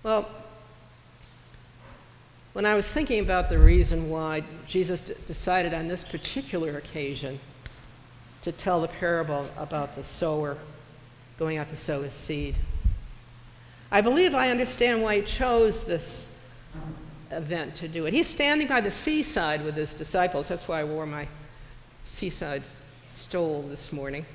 Well, when I was thinking about the reason why Jesus decided on this particular occasion to tell the parable about the sower going out to sow his seed, I believe I understand why he chose this event to do it. He's standing by the seaside with his disciples. That's why I wore my seaside stole this morning.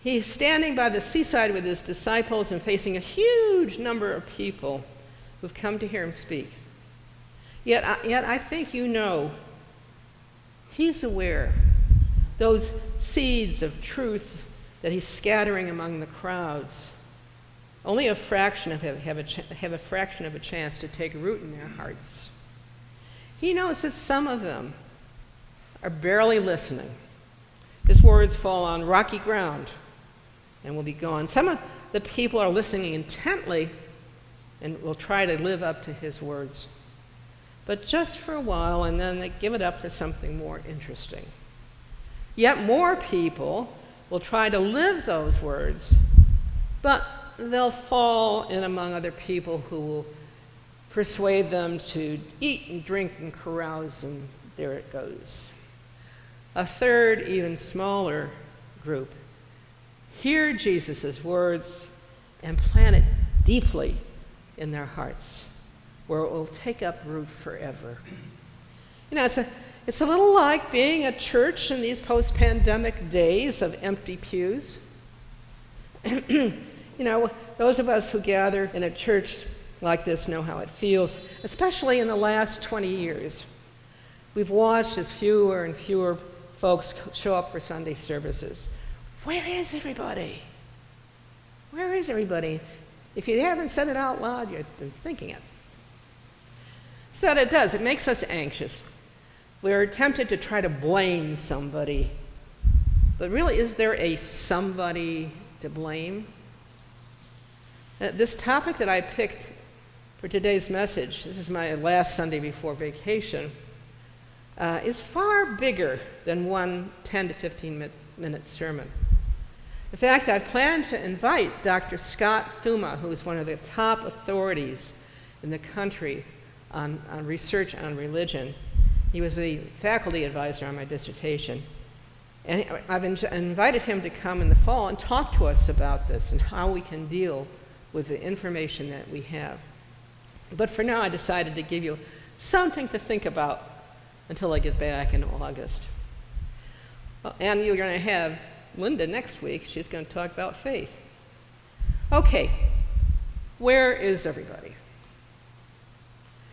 He's standing by the seaside with his disciples and facing a huge number of people who've come to hear him speak. Yet I think you know, he's aware those seeds of truth that he's scattering among the crowds, only a fraction of them have a fraction of a chance to take root in their hearts. He knows that some of them are barely listening. His words fall on rocky ground and will be gone. Some of the people are listening intently and will try to live up to his words, but just for a while, and then they give it up for something more interesting. Yet more people will try to live those words, but they'll fall in among other people who will persuade them to eat and drink and carouse, and there it goes. A third, even smaller group hear Jesus' words and plant it deeply in their hearts, where it will take up root forever. You know, it's a little like being at church in these post-pandemic days of empty pews. You know, those of us who gather in a church like this know how it feels, especially in the last 20 years. We've watched as fewer and fewer folks show up for Sunday services. Where is everybody? Where is everybody? If you haven't said it out loud, you've been thinking it. That's what it does. It makes us anxious. We're tempted to try to blame somebody. But really, is there a somebody to blame? This topic that I picked for today's message, this is my last Sunday before vacation, is far bigger than one 10 to 15-minute sermon. In fact, I've planned to invite Dr. Scott Thuma, who is one of the top authorities in the country on research on religion. He was the faculty advisor on my dissertation. And I've invited him to come in the fall and talk to us about this and how we can deal with the information that we have. But for now, I decided to give you something to think about until I get back in August. And you're going to have Linda next week. She's going to talk about faith. Okay, where is everybody?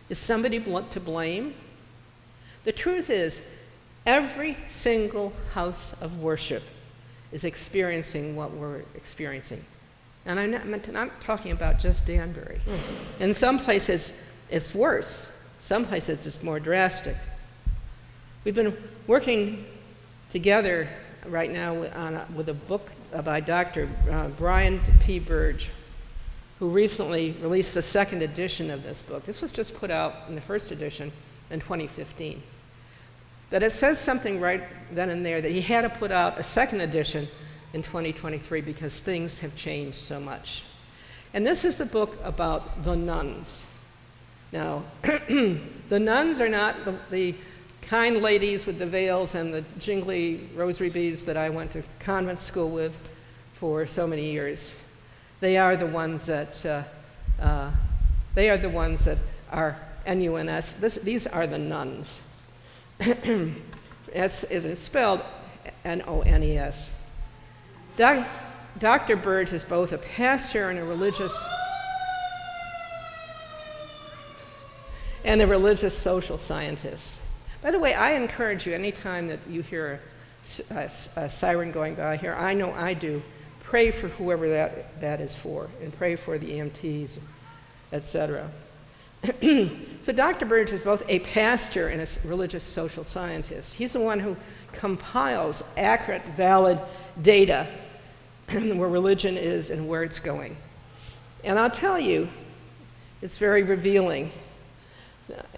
Is somebody to blame? The truth is, every single house of worship is experiencing what we're experiencing. And I'm not talking about just Danbury. In some places, it's worse. Some places, it's more drastic. We've been working together right now with a book by Dr. Brian P. Burge, who recently released the second edition of this book. This was just put out in the first edition in 2015. But it says something right then and there that he had to put out a second edition in 2023 because things have changed so much. And this is the book about the nuns. Now, the nuns are not the kind ladies with the veils and the jingly rosary beads that I went to convent school with for so many years. They are the ones that are NUNS. These are the nuns. It's spelled NONES. Dr. Burge is both a pastor and a religious social scientist. By the way, I encourage you, anytime that you hear a siren going by here, I know I do, pray for whoever that is for, and pray for the EMTs, etc. So Dr. Burge is both a pastor and a religious social scientist. He's the one who compiles accurate, valid data where religion is and where it's going. And I'll tell you, it's very revealing.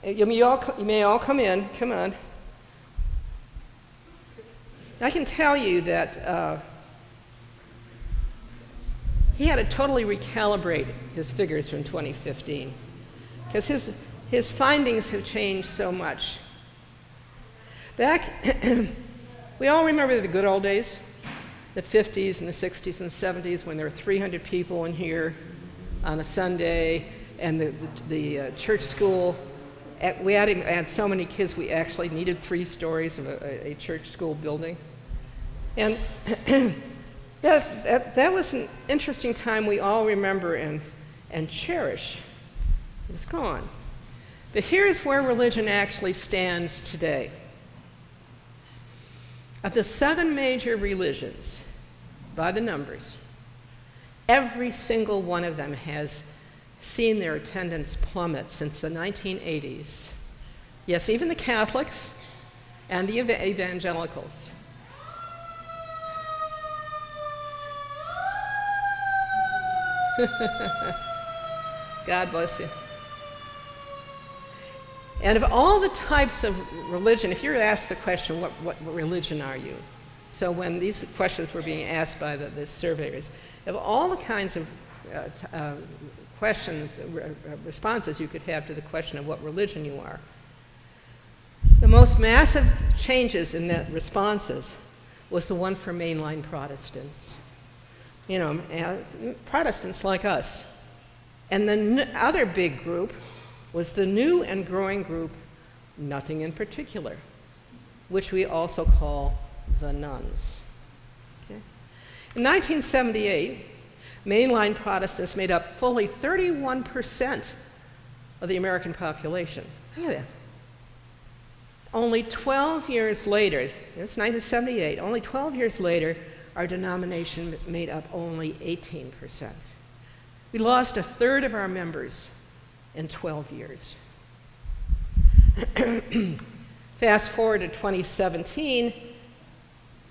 You may all come in. Come on. I can tell you that he had to totally recalibrate his figures from 2015 because his findings have changed so much. Back, we all remember the good old days, the 50s and the 60s and the 70s when there were 300 people in here on a Sunday, and the church school, we had so many kids we actually needed 3 stories of a church school building. And that was an interesting time we all remember and cherish. It's gone. But here's where religion actually stands today. Of the 7 major religions, by the numbers, every single one of them has seen their attendance plummet since the 1980s. Yes, even the Catholics and the evangelicals. God bless you. And of all the types of religion, if you're asked the question, what religion are you? So when these questions were being asked by the surveyors, of all the kinds of responses you could have to the question of what religion you are, the most massive changes in the responses was the one for mainline Protestants. You know, Protestants like us. And the other big group was the new and growing group, nothing in particular, which we also call the nuns. Okay? In 1978, mainline Protestants made up fully 31% of the American population. Look at that. Only 12 years later, it's 1978, only 12 years later, our denomination made up only 18%. We lost a third of our members in 12 years. Fast forward to 2017,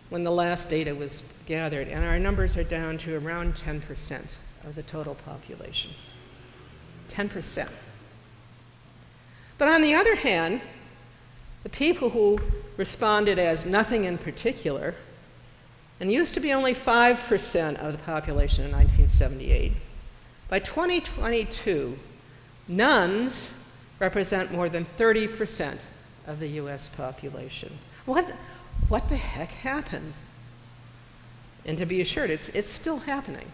when the last data was gathered, and our numbers are down to around 10% of the total population. 10%. But on the other hand, the people who responded as nothing in particular, and used to be only 5% of the population in 1978, by 2022, nuns represent more than 30% of the US population. What the heck happened? And to be assured, it's still happening.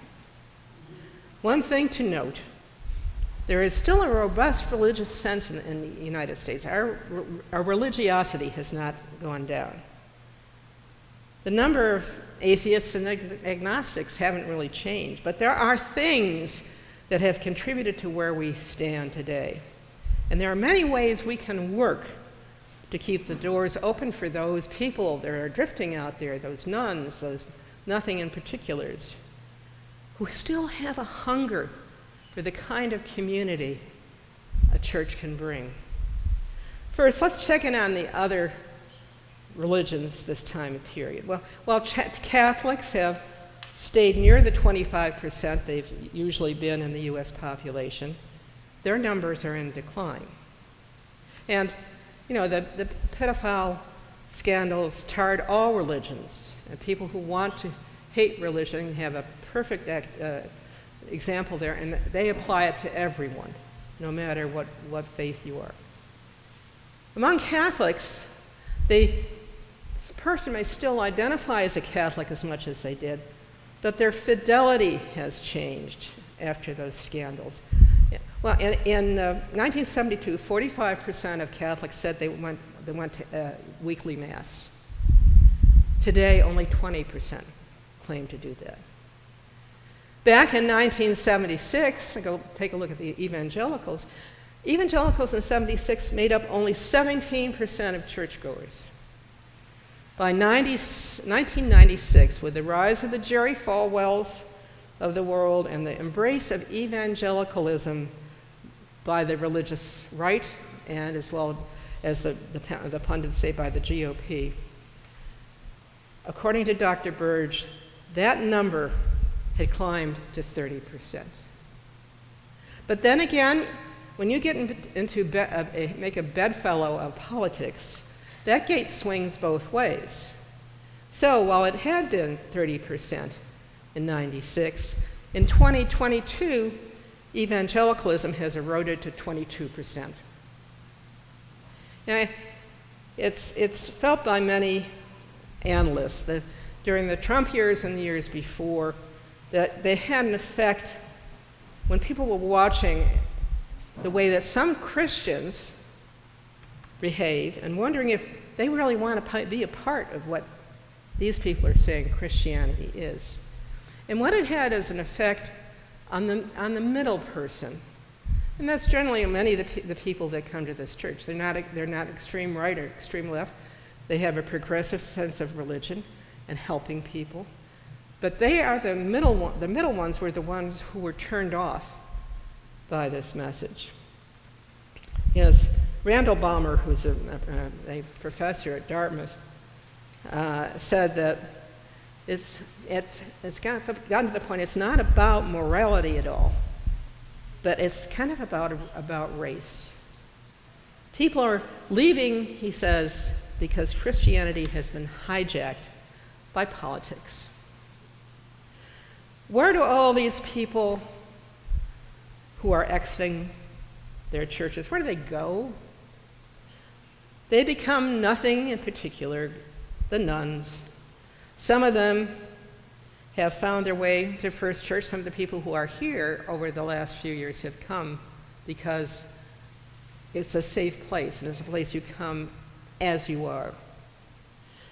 One thing to note, there is still a robust religious sense in the United States. Our religiosity has not gone down. The number of atheists and agnostics haven't really changed, but there are things that have contributed to where we stand today. And there are many ways we can work to keep the doors open for those people that are drifting out there, those nuns, those nothing in particulars, who still have a hunger for the kind of community a church can bring. First, let's check in on the other religions this time period. While Catholics have stayed near the 25% they've usually been in the US population, their numbers are in decline. And, you know, the pedophile scandals tarred all religions, and people who want to hate religion have a perfect example there, and they apply it to everyone, no matter what faith you are. Among Catholics, this person may still identify as a Catholic as much as they did, but their fidelity has changed after those scandals. Well, in 1972, 45% of Catholics said they went to weekly Mass. Today, only 20% claim to do that. Back in 1976, go take a look at the evangelicals. Evangelicals in 76 made up only 17% of churchgoers. By 1996, with the rise of the Jerry Falwells of the world and the embrace of evangelicalism by the religious right, and as well as the pundits say by the GOP, according to Dr. Burge, that number had climbed to 30%. But then again, when you get into make a bedfellow of politics, that gate swings both ways. So while it had been 30% in 96, In 2022, evangelicalism has eroded to 22%. Now, it's felt by many analysts that during the Trump years and the years before, that they had an effect when people were watching the way that some Christians behave and wondering if they really want to be a part of what these people are saying Christianity is. And what it had as an effect on the middle person. And that's generally many of the people that come to this church. They're not extreme right or extreme left. They have a progressive sense of religion and helping people. But they are the middle ones were the ones who were turned off by this message. Yes, Randall Balmer, who's a professor at Dartmouth, said that it's gotten to the point it's not about morality at all, but it's kind of about race. People are leaving, he says, because Christianity has been hijacked by politics. Where do all these people who are exiting their churches, where do they go? They become nothing in particular, the nuns. Some of them have found their way to First Church. Some of the people who are here over the last few years have come because it's a safe place, and it's a place you come as you are.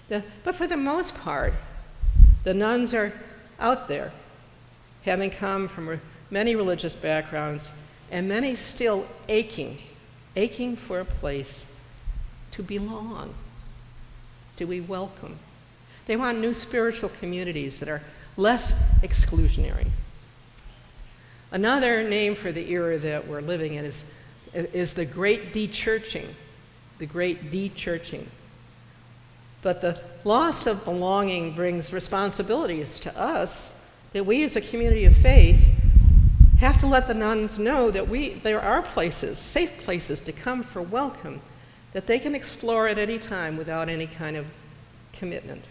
But for the most part, the nuns are out there, having come from many religious backgrounds, and many still aching for a place to belong, to be welcome. They want new spiritual communities that are less exclusionary. Another name for the era that we're living in is the great de-churching, the great de-churching. But the loss of belonging brings responsibilities to us that we as a community of faith have to let the nuns know that there are places, safe places to come for welcome, that they can explore at any time without any kind of commitment.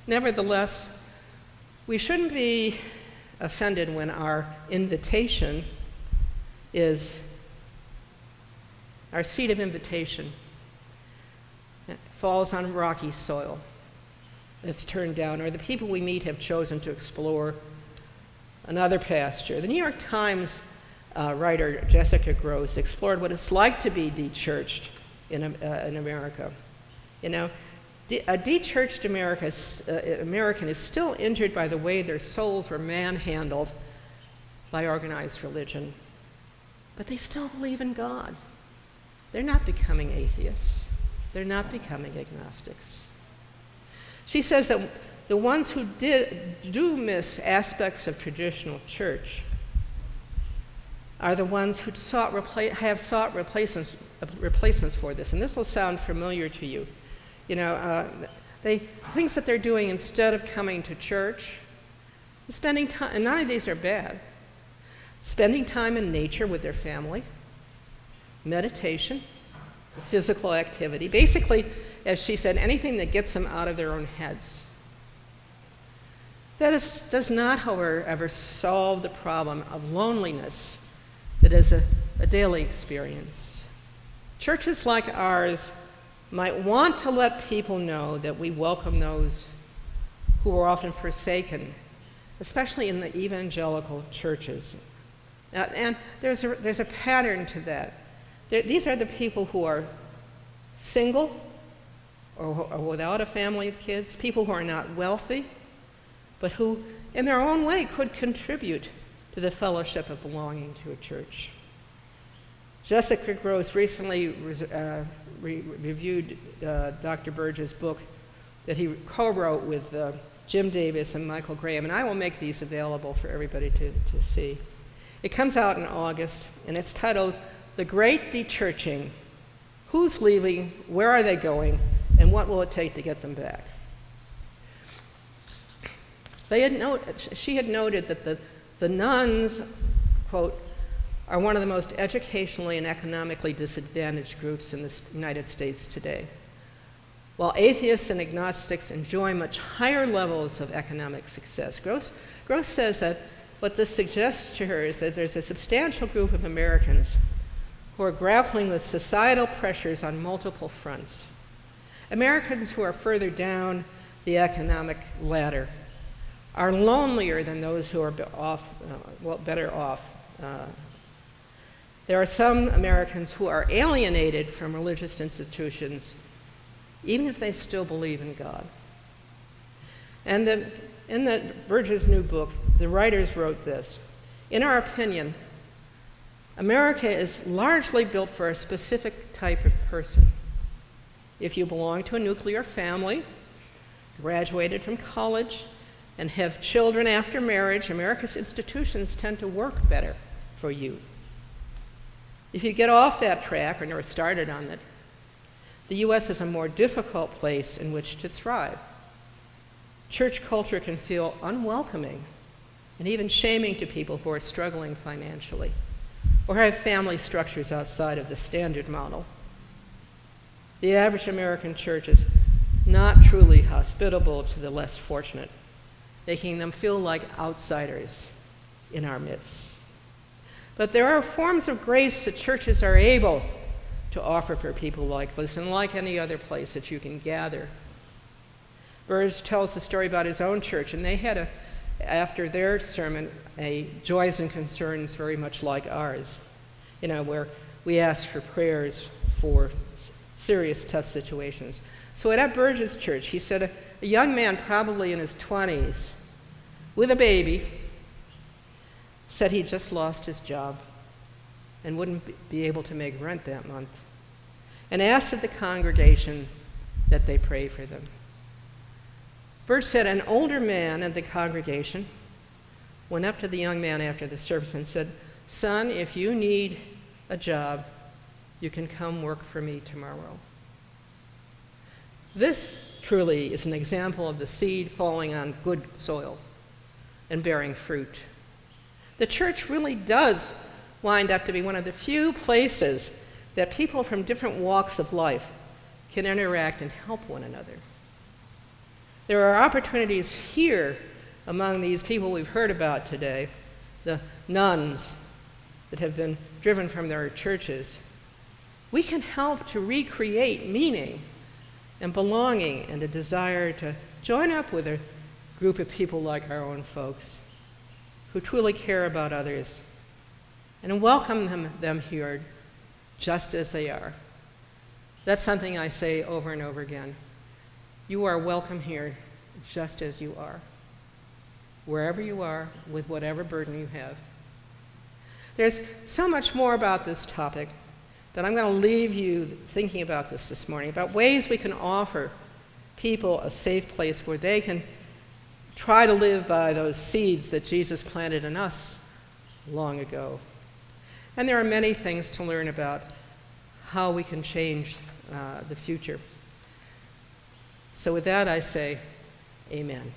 Nevertheless, we shouldn't be offended when our invitation our seed of invitation falls on rocky soil. It's turned down, or the people we meet have chosen to explore another pasture. The New York Times writer Jessica Gross explored what it's like to be de-churched in America. You know, a de-churched American is still injured by the way their souls were manhandled by organized religion, but they still believe in God. They're not becoming atheists. They're not becoming agnostics. She says that the ones who do miss aspects of traditional church are the ones who have sought replacements for this. And this will sound familiar to you. You know, things that they're doing instead of coming to church, spending time, and none of these are bad, spending time in nature with their family, meditation, physical activity, basically, as she said, anything that gets them out of their own heads. That does not, however, ever solve the problem of loneliness that is a daily experience. Churches like ours might want to let people know that we welcome those who are often forsaken, especially in the evangelical churches. And there's a pattern to that. These are the people who are single or without a family of kids, people who are not wealthy, but who, in their own way, could contribute to the fellowship of belonging to a church. Jessica Gross recently reviewed Dr. Burge's book that he co-wrote with Jim Davis and Michael Graham, and I will make these available for everybody to see. It comes out in August, and it's titled The Great De-Churching: Who's Leaving, Where Are They Going, and What Will It Take to Get Them Back? She had noted that the nuns, quote, are one of the most educationally and economically disadvantaged groups in the United States today. While atheists and agnostics enjoy much higher levels of economic success. Gross says that what this suggests to her is that there's a substantial group of Americans who are grappling with societal pressures on multiple fronts. Americans who are further down the economic ladder are lonelier than those who are better off. There are some Americans who are alienated from religious institutions, even if they still believe in God. And in Burge's new book, the writers wrote this: in our opinion, America is largely built for a specific type of person. If you belong to a nuclear family, graduated from college, and have children after marriage, America's institutions tend to work better for you. If you get off that track or never started on it, the U.S. is a more difficult place in which to thrive. Church culture can feel unwelcoming and even shaming to people who are struggling financially or have family structures outside of the standard model. The average American church is not truly hospitable to the less fortunate, making them feel like outsiders in our midst. But there are forms of grace that churches are able to offer for people like this, and like any other place that you can gather. Burge tells the story about his own church, and they had, after their sermon, a joys and concerns very much like ours, where we asked for prayers for serious, tough situations. So at Burge's church, he said a young man, probably in his 20s, with a baby, said he just lost his job and wouldn't be able to make rent that month, and asked of the congregation that they pray for them. Burge said an older man in the congregation went up to the young man after the service and said, "Son, if you need a job, you can come work for me tomorrow." This truly is an example of the seed falling on good soil and bearing fruit. The church really does wind up to be one of the few places that people from different walks of life can interact and help one another. There are opportunities here among these people we've heard about today, the nuns that have been driven from their churches. We can help to recreate meaning and belonging and a desire to join up with a group of people like our own folks who truly care about others and welcome them here just as they are. That's something I say over and over again. You are welcome here just as you are, wherever you are, with whatever burden you have. There's so much more about this topic that I'm going to leave you thinking about this morning, about ways we can offer people a safe place where they can try to live by those seeds that Jesus planted in us long ago. And there are many things to learn about how we can change the future. So with that, I say, amen.